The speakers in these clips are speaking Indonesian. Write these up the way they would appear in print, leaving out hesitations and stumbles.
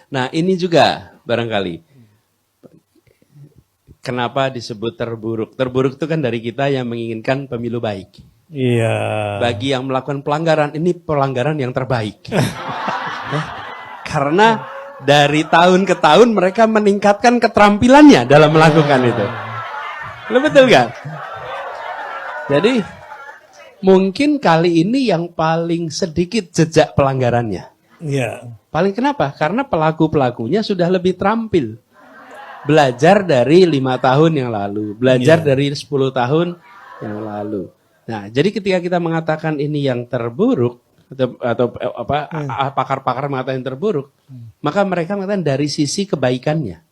Nah, ini juga barangkali kenapa disebut terburuk. Terburuk itu kan dari kita yang menginginkan pemilu baik. Iya. Bagi yang melakukan pelanggaran, ini pelanggaran yang terbaik. Ya. Karena dari tahun ke tahun mereka meningkatkan keterampilannya dalam melakukan itu. Betul kan? Jadi mungkin kali ini yang paling sedikit jejak pelanggarannya. Iya. Paling kenapa? Karena pelaku-pelakunya sudah lebih terampil. Belajar dari 5 tahun yang lalu, belajar dari 10 tahun yang lalu. Nah, jadi ketika kita mengatakan ini yang terburuk atau pakar-pakar mengatakan yang terburuk, maka mereka mengatakan dari sisi kebaikannya.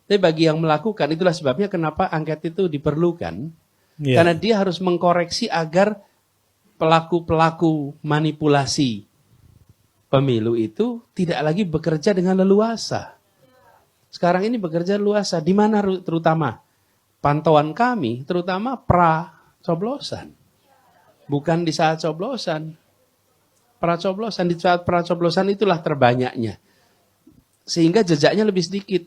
Tapi bagi yang melakukan, itulah sebabnya kenapa angket itu diperlukan. Karena dia harus mengkoreksi agar pelaku-pelaku manipulasi pemilu itu tidak lagi bekerja dengan leluasa. Sekarang ini bekerja leluasa. Di mana terutama? Pantauan kami, terutama pra-coblosan. Bukan di saat coblosan. Pra-coblosan, di saat pra-coblosan itulah terbanyaknya. Sehingga jejaknya lebih sedikit.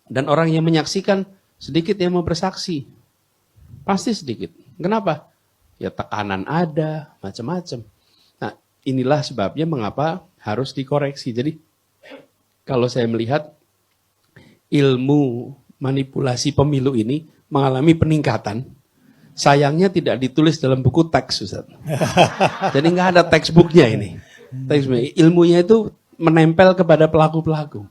Dan orang yang menyaksikan sedikit yang mau bersaksi. Pasti sedikit. Kenapa? Ya tekanan ada, macam-macam. Nah, inilah sebabnya mengapa harus dikoreksi. Jadi, kalau saya melihat ilmu manipulasi pemilu ini mengalami peningkatan, sayangnya tidak ditulis dalam buku teks, Ustaz. Jadi nggak ada textbooknya ini. Ilmunya itu menempel kepada pelaku-pelaku.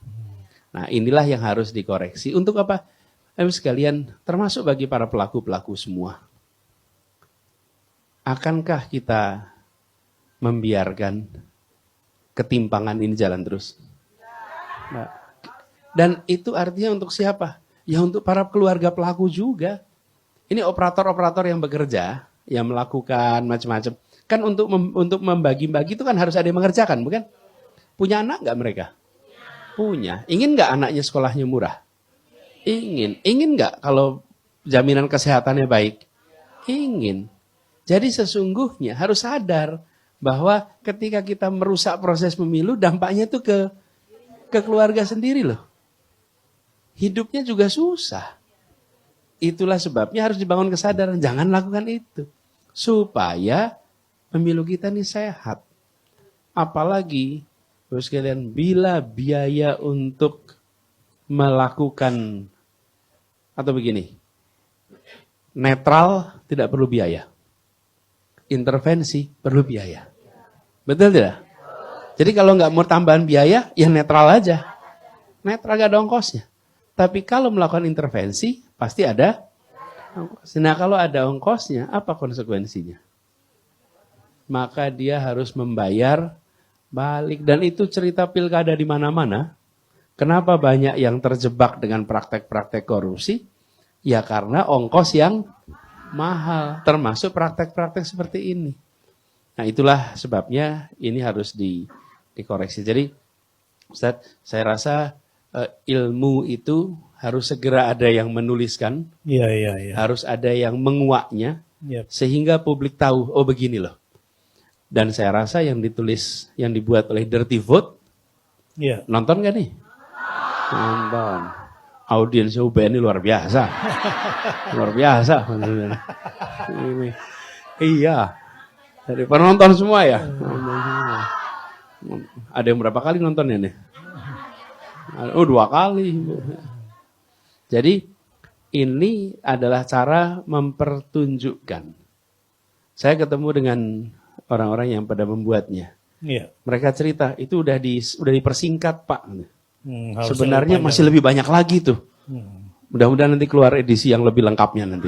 Nah, inilah yang harus dikoreksi. Untuk apa? Sekalian, termasuk bagi para pelaku-pelaku semua. Akankah kita membiarkan ketimpangan ini jalan terus? Nah, dan itu artinya untuk siapa? Ya untuk para keluarga pelaku juga. Ini operator-operator yang bekerja, yang melakukan macam-macam. Kan untuk membagi-bagi itu kan harus ada yang mengerjakan, bukan? Punya anak nggak mereka? Punya. Ingin nggak anaknya sekolahnya murah? Ingin. Ingin nggak kalau jaminan kesehatannya baik? Ingin. Jadi sesungguhnya harus sadar bahwa ketika kita merusak proses pemilu, dampaknya itu ke keluarga sendiri loh. Hidupnya juga susah. Itulah sebabnya harus dibangun kesadaran. Jangan lakukan itu. Supaya pemilu kita ini sehat. Apalagi, Bapak sekalian, bila biaya untuk melakukan, atau begini, netral tidak perlu biaya. Intervensi perlu biaya. Betul tidak? Jadi kalau nggak mau tambahan biaya, ya netral aja. Netral gak ada ongkosnya. Tapi kalau melakukan intervensi, pasti ada ongkosnya. Nah kalau ada ongkosnya, apa konsekuensinya? Maka dia harus membayar balik. Dan itu cerita pilkada di mana-mana. Kenapa banyak yang terjebak dengan praktek-praktek korupsi? Ya karena ongkos yang mahal. Termasuk praktek-praktek seperti ini. Nah itulah sebabnya ini harus dikoreksi. Jadi Ustaz, saya rasa ilmu itu harus segera ada yang menuliskan, harus ada yang menguaknya, sehingga publik tahu, oh begini loh. Dan saya rasa yang ditulis, yang dibuat oleh Dirty Vote, nonton gak nih? Nonton. Audiens UBN ini luar biasa. Luar biasa. Ini. Iya. Dari penonton semua ya. Ada yang berapa kali nontonnya nih? Oh 2 kali. Jadi ini adalah cara mempertunjukkan. Saya ketemu dengan orang-orang yang pada membuatnya. Mereka cerita itu udah dipersingkat Pak. Sebenarnya masih lebih banyak lagi tuh. Mudah-mudahan nanti keluar edisi yang lebih lengkapnya nanti.